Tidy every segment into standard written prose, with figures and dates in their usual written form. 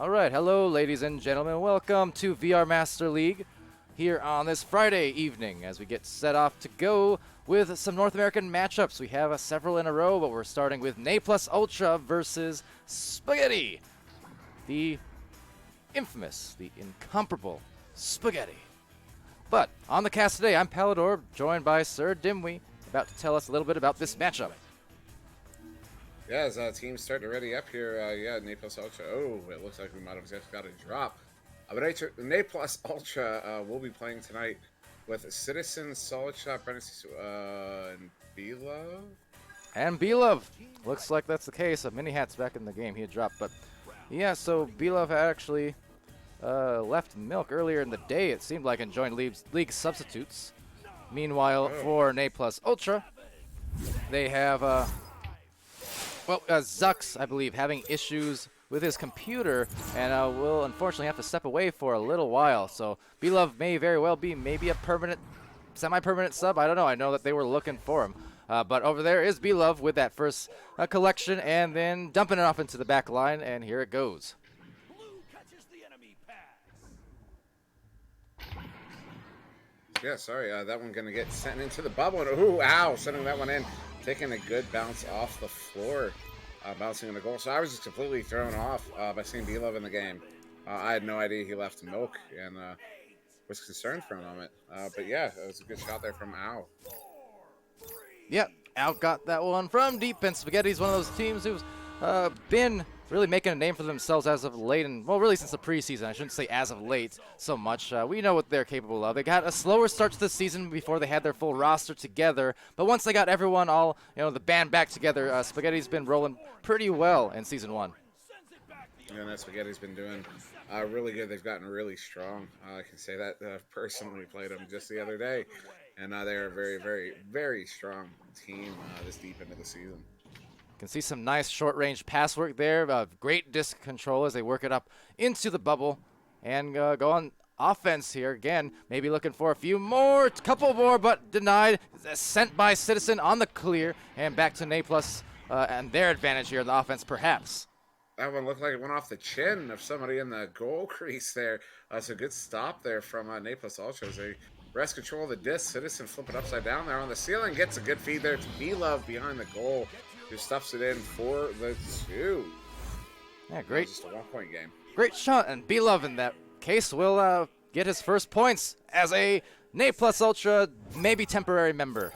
All right, hello, ladies and gentlemen. Welcome to VR Master League here on this Friday evening as we get set off to go with some North American matchups. We have several in a row, but we're starting with Ne Plus Ultra versus Spaghetti. The infamous, the incomparable Spaghetti. But on the cast today, I'm Palidore, joined by SirDimwi, about to tell us a little bit about this matchup. Yeah, as teams start to ready up here, yeah, Ne Plus Ultra. Oh, it looks like we might have just got a drop. But Ne Plus Ultra will be playing tonight with Citizen, Solid Shot, and B-Love. And B-Love. Looks like that's the case. Mini Hat's back in the game. He had dropped. But yeah, so B-Love actually left Milk earlier in the day, it seemed like, and joined league substitutes. Meanwhile, for Ne Plus Ultra, they have, Zux, I believe, having issues with his computer, and will unfortunately have to step away for a little while. So B-Love may very well be maybe a permanent, semi-permanent sub. I don't know. I know that they were looking for him. But over there is B-Love with that first collection, and then dumping it off into the back line, and here it goes. Yeah, sorry, that one going to get sent into the bubble. And, ooh, ow, sending that one in. Taking a good bounce off the floor, bouncing in the goal. So I was just completely thrown off by seeing B-Love in the game. I had no idea he left Milk, and was concerned for a moment. But yeah, it was a good shot there from Ow. Yep, Ow got that one from deep, and Spaghetti's one of those teams who's been really making a name for themselves as of late, and well, really since the preseason. I shouldn't say as of late so much. We know what they're capable of. They got a slower start to the season before they had their full roster together, but once they got everyone all, the band back together, Spaghetti's been rolling pretty well in Season 1. Yeah, and that Spaghetti's been doing really good. They've gotten really strong. I can say that personally. Played them just the other day, and they're a very, very, very strong team this deep into the season. Can see some nice short-range pass work there. Great disc control as they work it up into the bubble and go on offense here again. Maybe looking for a few more, couple more, but denied. Sent by Citizen on the clear, and back to Ne Plus and their advantage here in the offense, perhaps. That one looked like it went off the chin of somebody in the goal crease there. It's a good stop there from Ne Plus Ultra as they wrest control of the disc. Citizen flip it upside down there on the ceiling. Gets a good feed there to B-Love behind the goal, who stuffs it in for the 2. Yeah, great. Just a 1-point game. Great shot, and B-Love in that case will get his first points as a Ne Plus Ultra, maybe temporary member.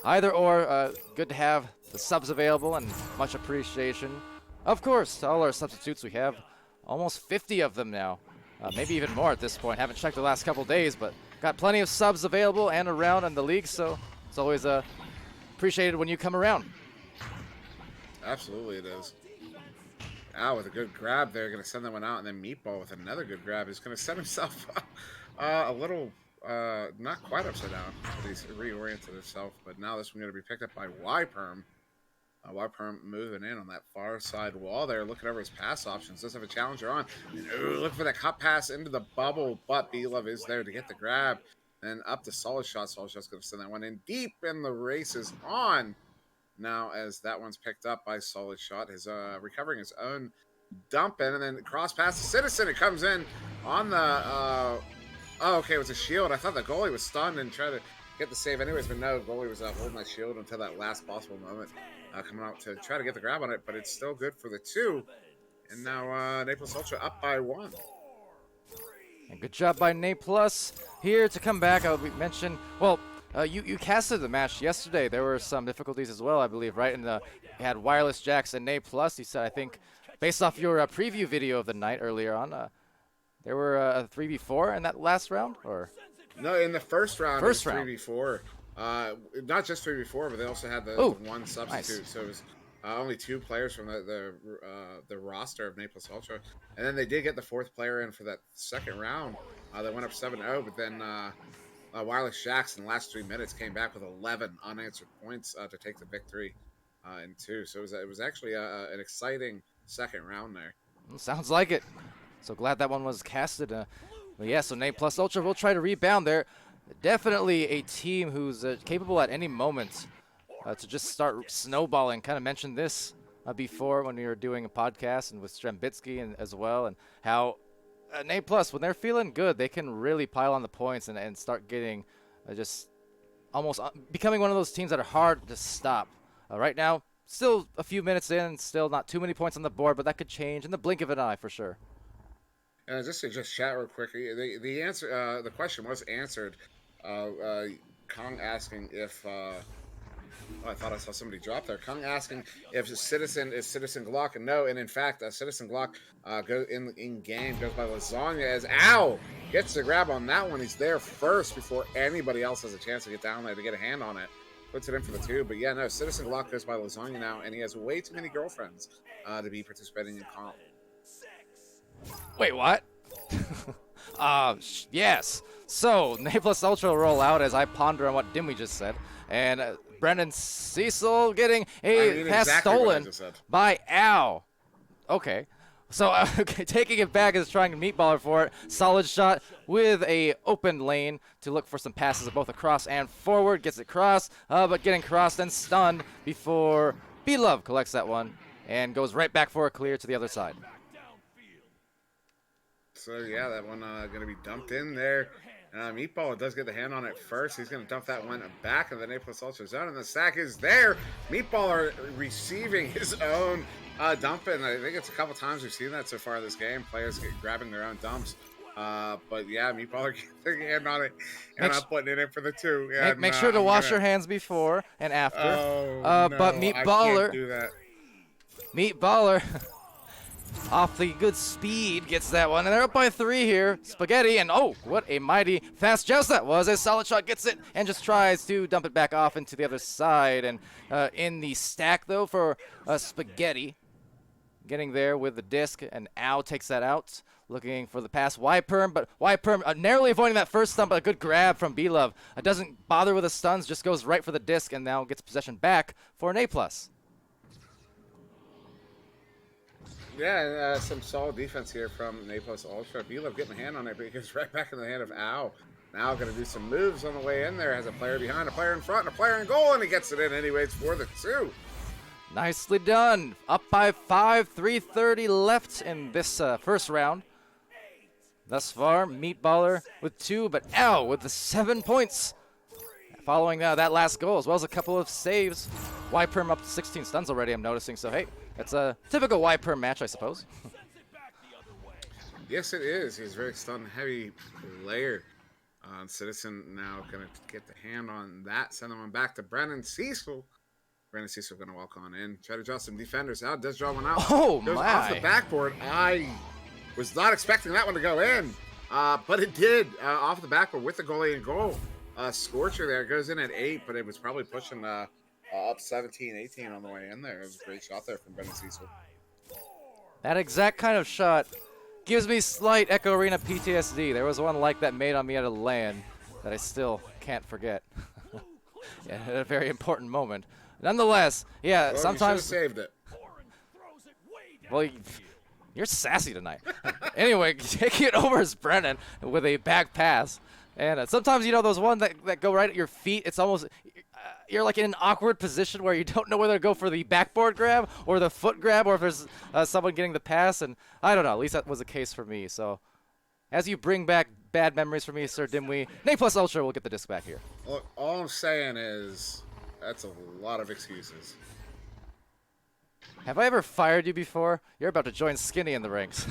Either or, good to have the subs available, and much appreciation. Of course, to all our substitutes, we have almost 50 of them now. Maybe even more at this point. Haven't checked the last couple days, but got plenty of subs available and around in the league, so it's always appreciated when you come around. Absolutely it is. Ow, with a good grab there, going to send that one out, and then Meatball with another good grab is going to set himself a little, not quite upside down, but he's reoriented himself, but now this one going to be picked up by Y-Perm. Y-Perm moving in on that far side wall there, looking over his pass options. Does have a challenger on. And, ooh, look for that cut pass into the bubble, but B-Love is there to get the grab. And up to Solid Shot. Solid Shot's going to send that one in deep, and the race is on. Now, as that one's picked up by Solid Shot, his recovering his own dump in, and then cross pass to Citizen. It comes in on the, oh, okay, it was a shield. I thought the goalie was stunned and tried to get the save anyways, but no, goalie was holding that shield until that last possible moment, coming out to try to get the grab on it, but it's still good for the 2. And now Ne Plus Ultra up by 1. And good job by Ne Plus here to come back. We mentioned, well, you casted the match yesterday. There were some difficulties as well, I believe, right? And you had Wireless Jacks and Ne Plus. You said, I think, based off your preview video of the night earlier on, there were a 3v4 in that last round, or? No, in the first round, it was 3v4. Not just 3v4, but they also had the one substitute. Nice. So it was only 2 players from the roster of Ne Plus Ultra. And then they did get the 4th player in for that second round. They went up 7-0, but then Wireless Jacks in the last 3 minutes came back with 11 unanswered points to take the victory in 2. So it was actually an exciting second round there. Sounds like it. So glad that one was casted. But yeah, so Ne Plus Ultra will try to rebound there. Definitely a team who's capable at any moment to just start snowballing. Kind of mentioned this before when we were doing a podcast and with Strembitsky and as well, and how an A plus when they're feeling good, they can really pile on the points and start getting just almost becoming one of those teams that are hard to stop. Right now, still a few minutes in, still not too many points on the board, but that could change in the blink of an eye for sure. Just to chat real quick, the answer, the question was answered. Kong asking if I thought I saw somebody drop there. Kong asking if Citizen is Citizen Glock, and no, and in fact, Citizen Glock go in game goes by Lasagna as Ow gets the grab on that one. He's there first before anybody else has a chance to get down there to get a hand on it. Puts it in for the 2, but yeah, no, Citizen Glock goes by Lasagna now, and he has way too many girlfriends to be participating in comp. Wait, what? Yes. So, Nay plus Ultra will roll out as I ponder on what Dimwi just said. And Brendan Cecil getting a pass exactly stolen by Al. Okay. So, taking it back is trying to meatballer for it. Solid shot with a open lane to look for some passes both across and forward. Gets it crossed, but getting crossed and stunned before B-Love collects that one and goes right back for a clear to the other side. So, yeah, that one going to be dumped in there. Meatballer does get the hand on it first. He's going to dump that one back in the A plus Ultra zone, and the sack is there. Meatballer receiving his own dump, and I think it's a couple times we've seen that so far in this game. Players grabbing their own dumps. But, yeah, Meatballer getting a hand on it, and I'm putting it in for the 2. Yeah, make sure to wash your hands before and after. Oh, no, but Meatballer... I can't do that. Meatballer... off the good speed, gets that one, and they're up by 3 here. Spaghetti, and oh, what a mighty fast joust that was, as Solid Shot gets it and just tries to dump it back off into the other side. And in the stack, though, for Spaghetti, getting there with the disc, and Al takes that out, looking for the pass. Y-Perm, but Y-Perm narrowly avoiding that first stun, but a good grab from B-Love. Doesn't bother with the stuns, just goes right for the disc, and now gets possession back for an A+. Yeah, some solid defense here from A plus Ultra. B-Love getting a hand on it, but he gets right back in the hand of Al. Now going to do some moves on the way in there. Has a player behind, a player in front, and a player in goal, and he gets it in anyways for the 2. Nicely done. Up by 5, 3:30 left in this first round. Thus far, Meatballer with 2, but Al with the 7 points. Following that last goal, as well as a couple of saves. Y-Perm up to 16 stuns already, I'm noticing. So, hey, it's a typical Y-Perm match, I suppose. Yes, it is. He's a very stun-heavy player. Citizen now going to get the hand on that. Send them back to Brendan Cecil. Brendan Cecil going to walk on in. Try to draw some defenders out. Does draw one out. Oh, goes my. off the backboard. I was not expecting that one to go in. But it did. Off the backboard with the goalie in goal. Scorcher there goes in at 8, but it was probably pushing up 17, 18 on the way in there. It was a great shot there from Brendan Cecil. That exact kind of shot gives me slight Echo Arena PTSD. There was one like that made on me at a LAN that I still can't forget. Yeah, at a very important moment. Nonetheless, yeah, Well, sometimes... you should have saved it. Well, you're sassy tonight. Anyway, taking it over is Brennan with a back pass. And sometimes, you know, those ones that go right at your feet, it's almost... you're like in an awkward position where you don't know whether to go for the backboard grab or the foot grab, or if there's someone getting the pass. And I don't know. At least that was the case for me. So as you bring back bad memories for me, SirDimwi, Nay plus Ultra will get the disc back here. Look, all I'm saying is that's a lot of excuses. Have I ever fired you before? You're about to join Skinny in the ranks.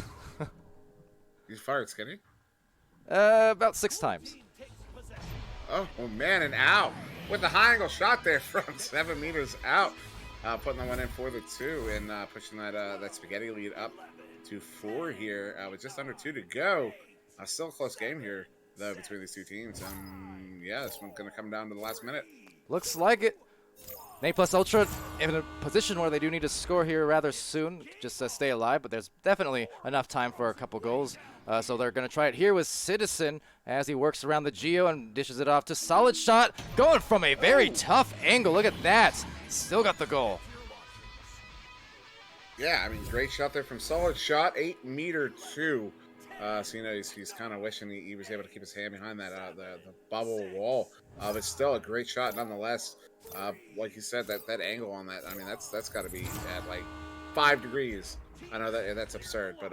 You fired Skinny? About 6 times. Oh man, and out with the high angle shot there from 7 meters out, putting that one in for the 2 and pushing that Spaghetti lead up to 4 here with just under 2 to go. Still a close game here though between these two teams. Yeah, this one's gonna come down to the last minute. Looks like it. Nay plus Ultra in a position where they do need to score here rather soon, just to stay alive, but there's definitely enough time for a couple goals. So they're going to try it here with Citizen as he works around the Geo and dishes it off to Solid Shot, going from a very tough angle. Look at that. Still got the goal. Yeah, I mean, great shot there from Solid Shot, 8 meter 2. So, you know, he's kind of wishing he was able to keep his hand behind that the bubble wall. But still a great shot nonetheless. Like you said, that angle on that, I mean, that's got to be at like 5 degrees. I know that's absurd, but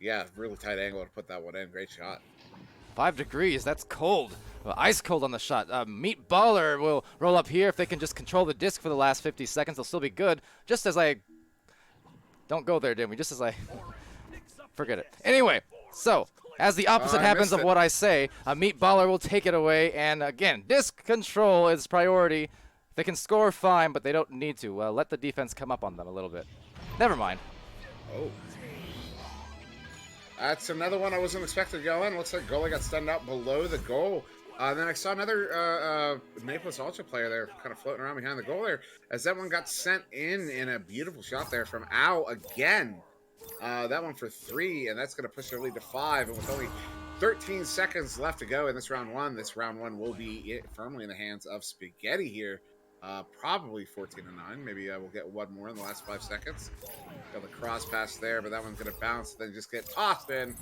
yeah, really tight angle to put that one in. Great shot. 5 degrees, that's cold. Ice cold on the shot. Meat Baller will roll up here. If they can just control the disc for the last 50 seconds, they'll still be good. Just as I... Don't go there, Dimwi. Just as I... Forget it. Anyway, so, as the opposite happens of what I say, Meat Baller will take it away. And again, disc control is priority. They can score fine, but they don't need to. Let the defense come up on them a little bit. Never mind. Oh. That's another one I wasn't expecting to go in. Looks like goalie got stunned out below the goal. Then I saw another Naples Ultra player there kind of floating around behind the goal there as that one got sent in a beautiful shot there from Ao again. That one for 3, and that's going to push their lead to 5. And with only 13 seconds left to go in this round one will be firmly in the hands of Spaghetti here. Probably 14-9. Maybe we'll get one more in the last 5 seconds. Got the cross pass there, but that one's going to bounce, then just get tossed in.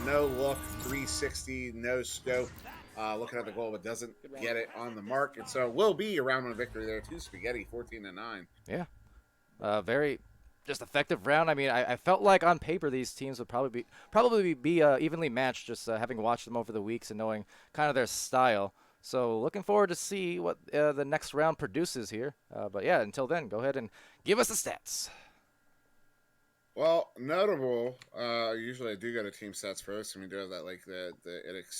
No look, 360, no scope. Looking at the goal, but doesn't get it on the mark. And so will be a round 1 victory there to Spaghetti, 14-9. Yeah. Very just effective round. I mean, I felt like on paper these teams would probably be evenly matched, just having watched them over the weeks and knowing kind of their style. So looking forward to see what the next round produces here. But yeah, until then, go ahead and give us the stats. Well, notable. Usually I do go to team stats first, and we do have that like the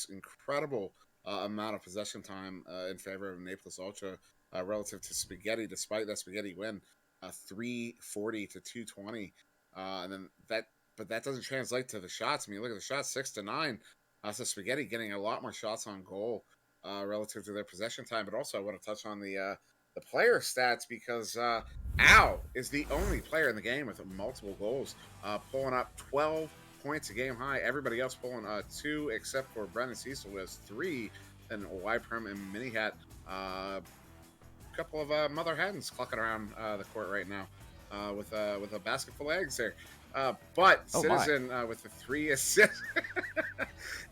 incredible amount of possession time in favor of Naples Ultra relative to Spaghetti, despite that Spaghetti win, 340 to 220, and then but that doesn't translate to the shots. I mean, look at the shots, 6-9. So Spaghetti getting a lot more shots on goal. Relative to their possession time, but also I want to touch on the player stats because Ao is the only player in the game with multiple goals, pulling up 12 points a game high. Everybody else pulling 2, except for Brendan Cecil, who has 3, and Y-Perm and Mini Hat. A couple of Mother Hattons clucking around the court right now with a basket full of eggs there. But Citizen with the 3 assists.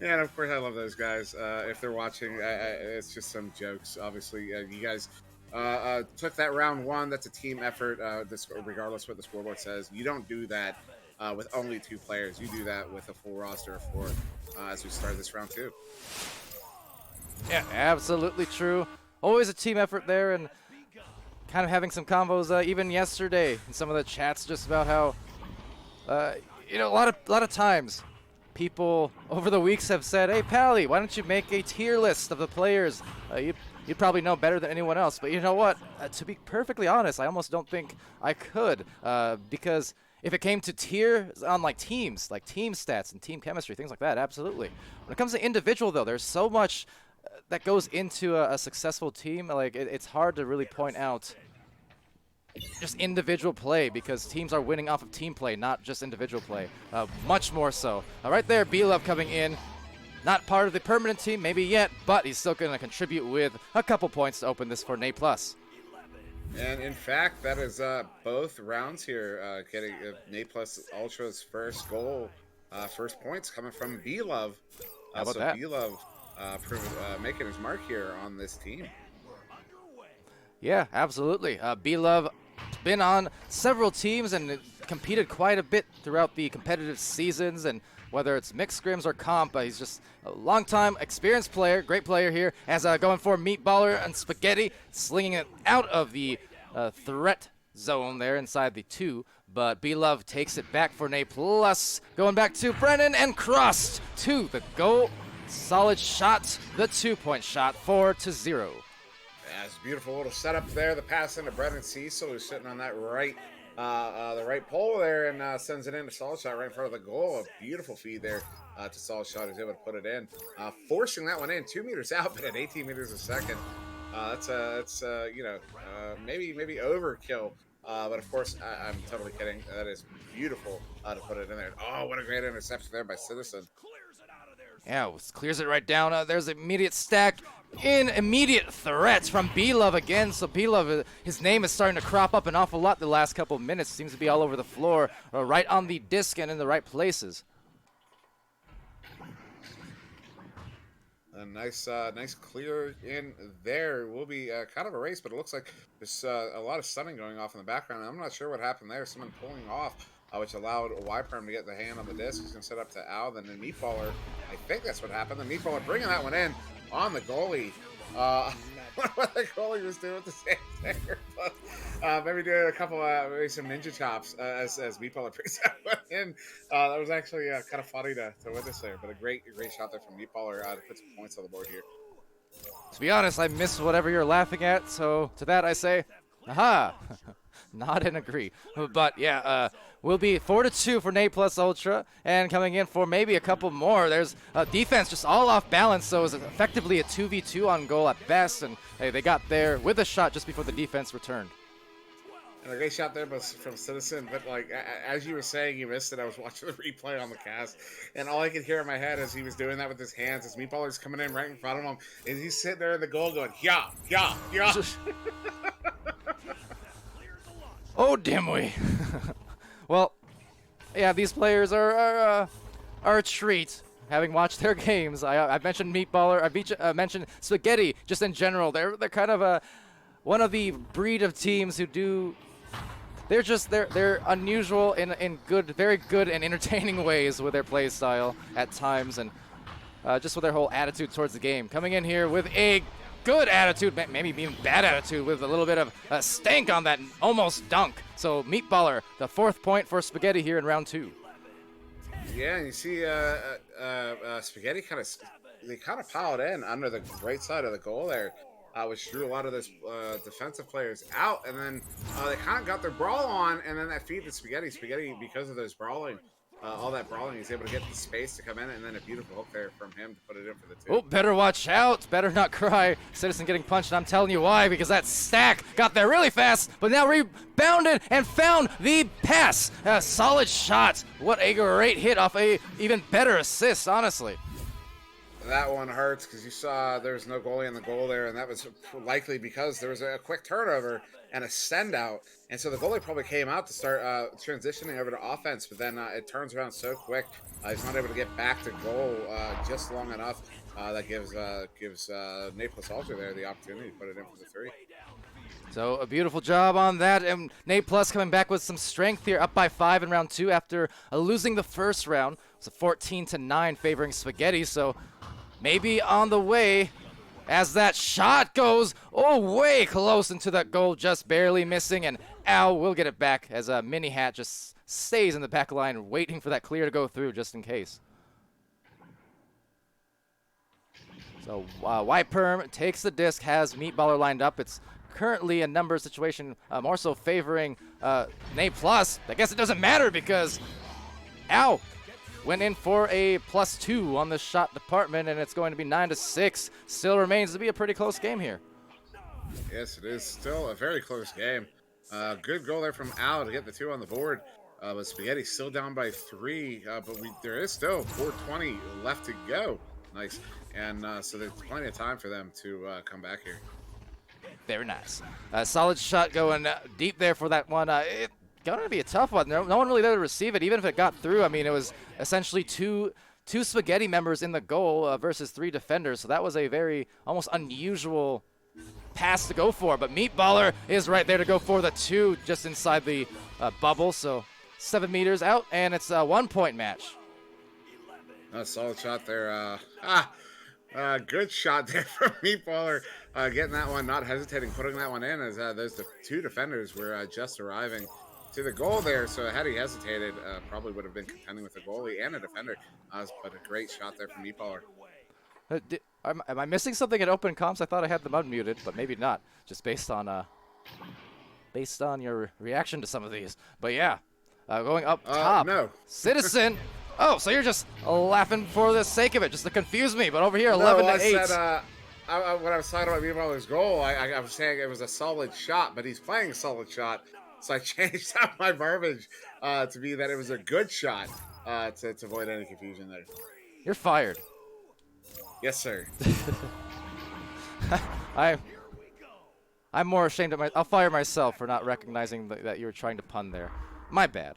Yeah, and of course I love those guys. If they're watching, it's just some jokes. Obviously, you guys took that round 1. That's a team effort. Regardless what the scoreboard says, you don't do that with only 2 players. You do that with a full roster of 4 as we start this round 2. Yeah, absolutely true. Always a team effort there, and kind of having some combos even yesterday in some of the chats just about how. A lot of times, people over the weeks have said, "Hey, Pally, why don't you make a tier list of the players? You probably know better than anyone else." But you know what? To be perfectly honest, I almost don't think I could, because if it came to tiers on like team stats and team chemistry, things like that, absolutely. When it comes to individual, though, there's so much that goes into a successful team. Like it's hard to really point out just individual play because teams are winning off of team play, not just individual play. Much more so. Right there, B-Love coming in. Not part of the permanent team, maybe yet, but he's still going to contribute with a couple points to open this for Nate Plus. And in fact, that is both rounds here getting Nate Plus Ultra's first goal, first points coming from B-Love. How about so that? B-Love making his mark here on this team. Yeah, absolutely. B-Love been on several teams and competed quite a bit throughout the competitive seasons, and whether it's mixed scrims or comp, he's just a long-time experienced player, great player here, as going for Meat Baller and Spaghetti, slinging it out of the threat zone there inside the 2, but B-Love takes it back for Nate Plus, going back to Brennan and crossed to the goal. Solid shot, the 2-point shot, 4-0. Yeah, it's a beautiful little setup there. The pass into Brendan Cecil, who's sitting on that right, the right pole there, and sends it in to Solid Shot right in front of the goal. A beautiful feed there to Solid Shot, who's able to put it in, forcing that one in 2 meters out, but at 18 meters a second. That's maybe overkill. But of course, I'm totally kidding. That is beautiful to put it in there. Oh, what a great interception there by Citizen. Yeah, clears it right down. There's immediate stack in immediate threats from B-Love again. So B-Love, his name is starting to crop up an awful lot the last couple of minutes. Seems to be all over the floor, right on the disc and in the right places. A nice clear in there. Will be kind of a race, but it looks like there's a lot of stunning going off in the background. I'm not sure what happened there. Someone pulling off, which allowed YPerm to get the hand on the disc. He's going to set up to Al, then the Meatballer. I think that's what happened. The Meatballer bringing that one in on the goalie. What the goalie was doing with the same there. But, maybe doing a couple, maybe some ninja chops as Meatballer brings that one in. That was actually kind of funny to witness there, but a great shot there from Meatballer to put some points on the board here. To be honest, I missed whatever you're laughing at, so to that I say, aha! Nod and agree. But yeah, we'll be 4-2 for Nate Plus Ultra, and coming in for maybe a couple more. There's defense just all off balance, so it was effectively a 2v2 on goal at best, and hey, they got there with a shot just before the defense returned. And a great shot there from Citizen, but like as you were saying, you missed it. I was watching the replay on the cast, and all I could hear in my head as he was doing that with his hands, his Meatballer's coming in right in front of him, and he's sitting there in the goal going, yeah. Oh, Dimwi. Well, yeah, these players are a treat. Having watched their games, I mentioned Meatballer, I mentioned Spaghetti. Just in general, they're kind of one of the breed of teams who do. They're unusual in good, very good and entertaining ways with their play style at times, and just with their whole attitude towards the game. Coming in here with a good attitude, maybe even bad attitude, with a little bit of a stank on that almost dunk. So Meatballer, the 4th point for Spaghetti here in round 2. Yeah, and you see Spaghetti kind of piled in under the right side of the goal there, which drew a lot of those defensive players out, and then they kind of got their brawl on, and then that feed to Spaghetti. Spaghetti, because of those brawling, all that brawling, he's able to get the space to come in, and then a beautiful hook there from him to put it in for the 2. Oh, better watch out. Better not cry. Citizen getting punched, and I'm telling you why, because that stack got there really fast, but now rebounded and found the pass. A solid shot. What a great hit off a even better assist, honestly. That one hurts because you saw there was no goalie in the goal there, and that was likely because there was a quick turnover and a send out, and so the goalie probably came out to start transitioning over to offense, but then it turns around so quick he's not able to get back to goal just long enough. That gives Nate Plus Ultra there the opportunity to put it in for the 3. So a beautiful job on that, and Nate Plus coming back with some strength here, up by 5 in round 2 after losing the first round. It was a 14-9 favoring Spaghetti, so maybe on the way as that shot goes, way close into that goal, just barely missing, and Al will get it back as a Mini Hat just stays in the back line waiting for that clear to go through just in case. So YPerm takes the disc, has Meatballer lined up. It's currently a number situation more so favoring Nate Plus. I guess it doesn't matter because Al went in for a +2 on the shot department, and it's going to be 9-6. Still remains to be a pretty close game here. Yes, it is still a very close game. Good goal there from Al to get the 2 on the board. But Spaghetti still down by 3. But there is still 4:20 left to go. Nice. And so there's plenty of time for them to come back here. Very nice. Solid shot going deep there for that one. It's going to be a tough one. No one really there to receive it, even if it got through. I mean, it was essentially two Spaghetti members in the goal versus 3 defenders, so that was a very almost unusual pass to go for. But Meatballer is right there to go for the 2 just inside the bubble, so 7 meters out, and it's a 1-point match. A solid shot there. Good shot there from Meatballer, getting that one, not hesitating, putting that one in as those 2 defenders were just arriving to the goal there. So had he hesitated, probably would have been contending with a goalie and a defender. But a great shot there from Meatballer. Am I missing something in open comps? I thought I had them unmuted, but maybe not, just based on your reaction to some of these. But yeah, going up top. No. Citizen. Oh, so you're just laughing for the sake of it, just to confuse me. But over here, 11-8. I said, when I was talking about Meatballer's goal, I was saying it was a solid shot, but he's playing a solid shot. So I changed out my verbiage to be that it was a good shot to avoid any confusion there. You're fired. Yes, sir. I'm more ashamed of I'll fire myself for not recognizing that you were trying to pun there. My bad.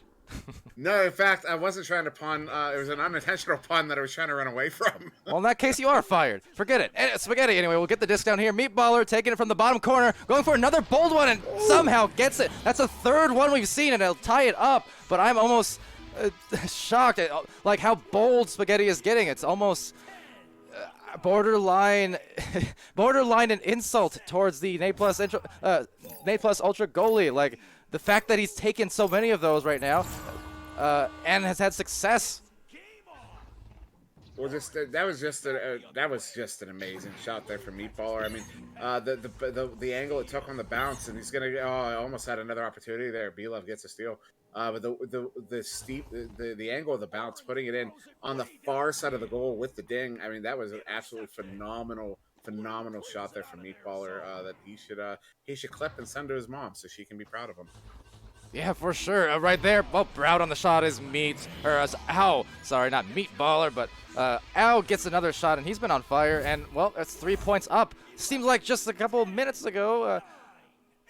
No, in fact, I wasn't trying to pun. It was an unintentional pun that I was trying to run away from. Well, in that case, you are fired. Forget it. Spaghetti, anyway, we'll get the disc down here. Meatballer taking it from the bottom corner, going for another bold one, and somehow gets it. That's a third one we've seen, and it'll tie it up. But I'm almost shocked at like how bold Spaghetti is getting. It's almost borderline an insult towards the Nate Plus Ultra goalie. Like the fact that he's taken so many of those right now, and has had success. Well, that was just an amazing shot there from Meatballer. I mean, the angle it took on the bounce, and he's gonna. Oh, I almost had another opportunity there. B-Love gets a steal. But the angle of the bounce, putting it in on the far side of the goal with the ding. I mean, that was an absolutely phenomenal shot there from Meatballer. That he should clip and send to his mom so she can be proud of him. Yeah, for sure. Right there. Well, Brown on the shot is Ow. Sorry, not Meatballer, but Ow gets another shot, and he's been on fire. And, well, that's 3 points up. Seems like just a couple minutes ago,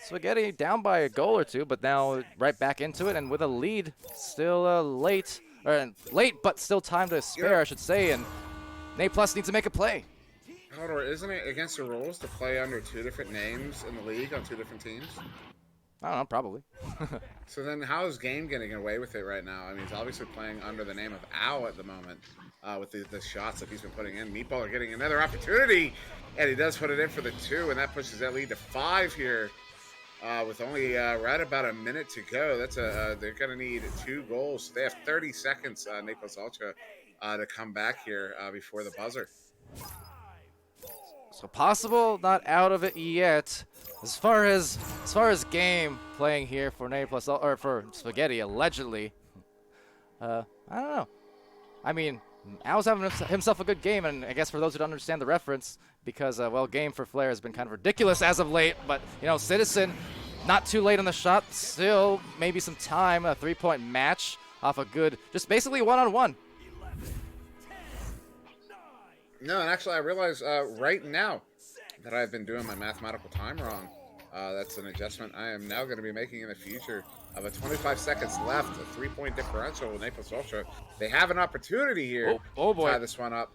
Spaghetti down by a goal or two, but now right back into it, and with a lead, still late, but still time to spare, I should say, and Nate Plus needs to make a play. Palidore, isn't it against the rules to play under two different names in the league on two different teams? I don't know, probably. So then how is Game getting away with it right now? I mean, he's obviously playing under the name of Ow at the moment with the shots that he's been putting in. Meatballer getting another opportunity, and he does put it in for the 2, and that pushes that lead to 5 here with only right about a minute to go. That's they're going to need 2 goals. So they have 30 seconds, Naples Ultra, to come back here before the buzzer. So possible, not out of it yet. As far as Game playing here for Naples or for Spaghetti allegedly, I don't know. I mean, Al's having himself a good game, and I guess for those who don't understand the reference, because well, Game for Flair has been kind of ridiculous as of late. But you know, Citizen, not too late on the shot, still maybe some time. A 3-point match off a good, just basically one-on-one. No, and actually I realize right now that I've been doing my mathematical time wrong. That's an adjustment I am now going to be making in the future. Of 25 seconds left, a 3-point differential with Naples Ultra. They have an opportunity here to tie this one up.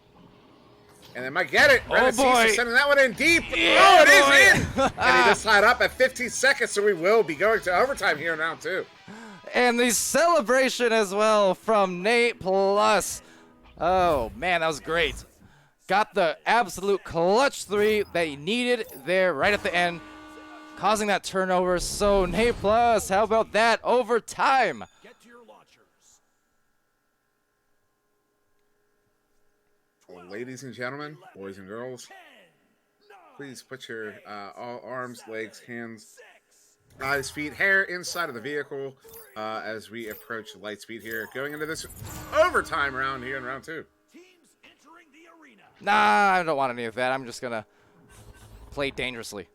And they might get it. Oh, boy. Sending that one in deep. Yeah, oh, it is in. And he just tied up at 15 seconds, so we will be going to overtime here in round 2. And the celebration as well from Nate Plus. Oh, man, that was great. Got the absolute clutch 3 that he needed there right at the end, causing that turnover. So Nate Plus, how about that? Overtime. Get to your launchers. Well, ladies and gentlemen, boys and girls, please put your all arms, legs, hands, eyes, feet, hair inside of the vehicle as we approach light speed here, going into this overtime round here in round 2. Nah, I don't want any of that. I'm just going to play dangerously.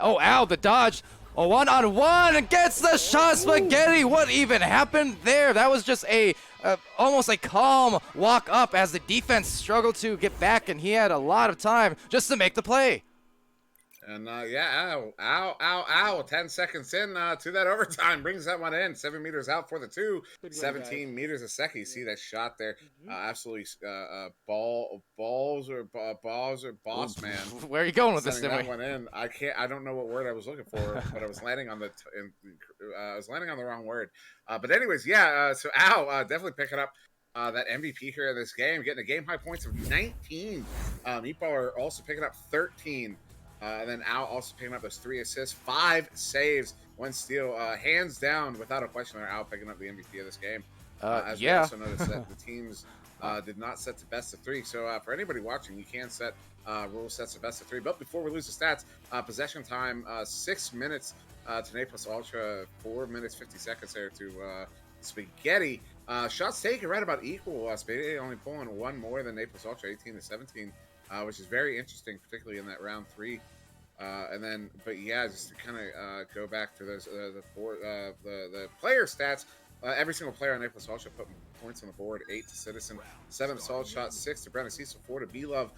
Oh, ow, the dodge. A one-on-one and gets the shot. Spaghetti, what even happened there? That was just almost a calm walk up as the defense struggled to get back, and he had a lot of time just to make the play. And yeah, ow. 10 seconds in to that overtime. Brings that one in. 7 meters out for the 2. 17 meters a second. You see that shot there. Absolutely balls or boss man. Where are you going with this, Sending that Dimwi? one in. I don't know what word I was looking for, but I was landing on the wrong word. But anyways, yeah, so Al definitely picking up that MVP here in this game, getting a game high points of 19. Meatballer also picking up 13. And then Al also picking up those 3 assists, 5 saves, 1 steal. Hands down, without a question, Al picking up the MVP of this game. As we also noticed that the teams did not set to best of 3. So for anybody watching, you can set rule sets to best of 3. But before we lose the stats, possession time, 6 minutes to Naples Ultra, 4 minutes, 50 seconds there to Spaghetti. Shots taken right about equal. Spaghetti only pulling 1 more than Naples Ultra, 18 to 17. Which is very interesting, particularly in that round 3. But yeah, just to kind of go back to those the player stats. Every single player on Naples Ultra put points on the board: 8 to Citizen, 7 to Solid Shot, 6 to Brennan Cecil, 4 to B-Love,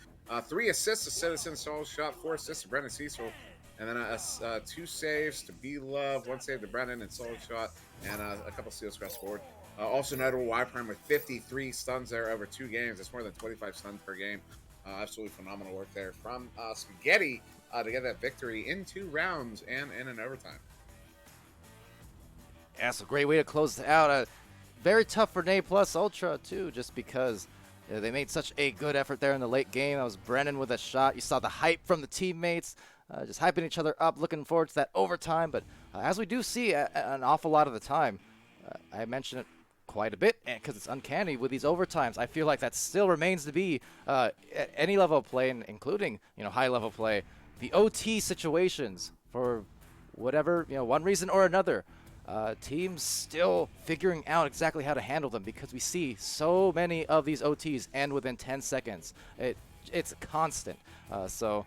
3 assists to Citizen, Solid Shot, 4 assists to Brennan Cecil, And then 2 saves to Be Love, 1 save to Brennan and Solo Shot, and a couple steals across the board. Also notable, Y Prime with 53 stuns there over 2 games. That's more than 25 stuns per game. Absolutely phenomenal work there from Spaghetti to get that victory in 2 rounds and in an overtime. Yeah, it's a great way to close it out. Very tough for Nay Plus Ultra, too, just because they made such a good effort there in the late game. That was Brennan with a shot. You saw the hype from the teammates, just hyping each other up, looking forward to that overtime. But as we do see an awful lot of the time, I mentioned it quite a bit because it's uncanny with these overtimes. I feel like that still remains to be at any level of play, including high level play. The OT situations, for whatever one reason or another, teams still figuring out exactly how to handle them because we see so many of these OTs end within 10 seconds. It's constant. So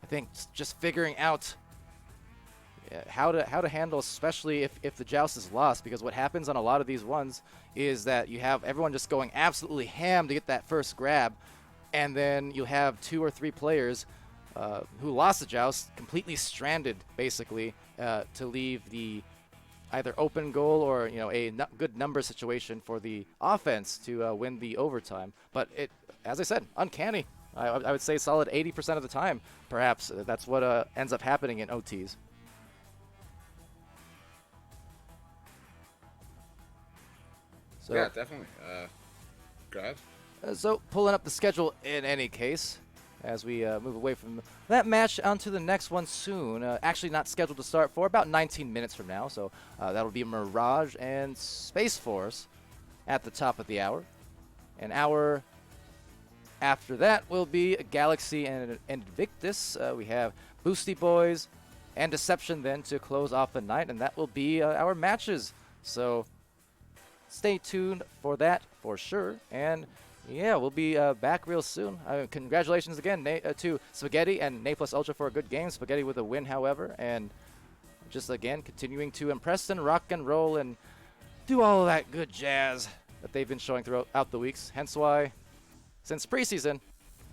I think just figuring out how to handle, especially if the joust is lost, because what happens on a lot of these ones is that you have everyone just going absolutely ham to get that first grab, and then you have 2 or 3 players who lost the joust completely stranded, basically, to leave the either open goal or a good number situation for the offense to win the overtime. But as I said, uncanny. I would say solid 80% of the time, perhaps. That's what ends up happening in OTs. So, yeah, definitely. Go ahead. So pulling up the schedule in any case, as we move away from that match onto the next one soon. Actually not scheduled to start for about 19 minutes from now, so that'll be Mirage and Space Force at the top of the hour. An hour after that will be Galaxy and Invictus. We have Boosty Boys and Deception then to close off the night, and that will be our matches. So stay tuned for that for sure. And yeah, we'll be back real soon. Congratulations again to Spaghetti and Nay Plus Ultra for a good game. Spaghetti with a win, however, and just again continuing to impress and rock and roll and do all of that good jazz that they've been showing throughout the weeks. Hence why, since preseason,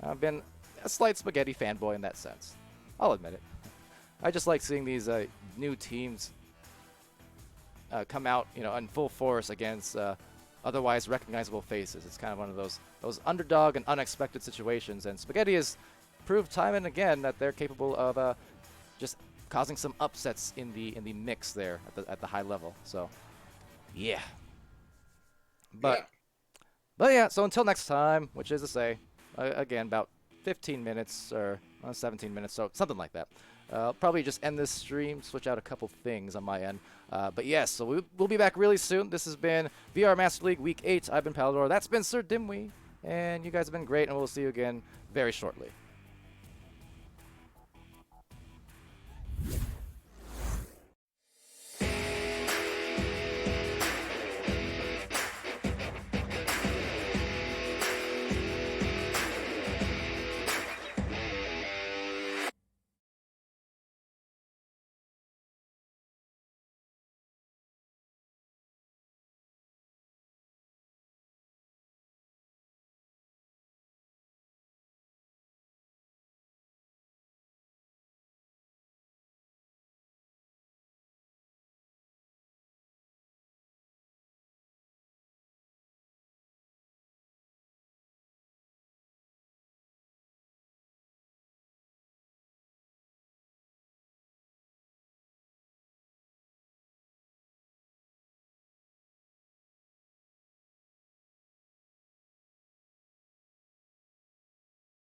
I've been a slight Spaghetti fanboy in that sense. I'll admit it. I just like seeing these new teams come out, in full force against otherwise recognizable faces. It's kind of one of those underdog and unexpected situations, and Spaghetti has proved time and again that they're capable of just causing some upsets in the mix there at the high level. So, yeah. But yeah, so until next time, which is to say, again, about 15 minutes or 17 minutes, so something like that. I'll probably just end this stream, switch out a couple things on my end. But yes, so we'll be back really soon. This has been VR Master League Week 8. I've been Palidore. That's been SirDimwi. And you guys have been great, and we'll see you again very shortly.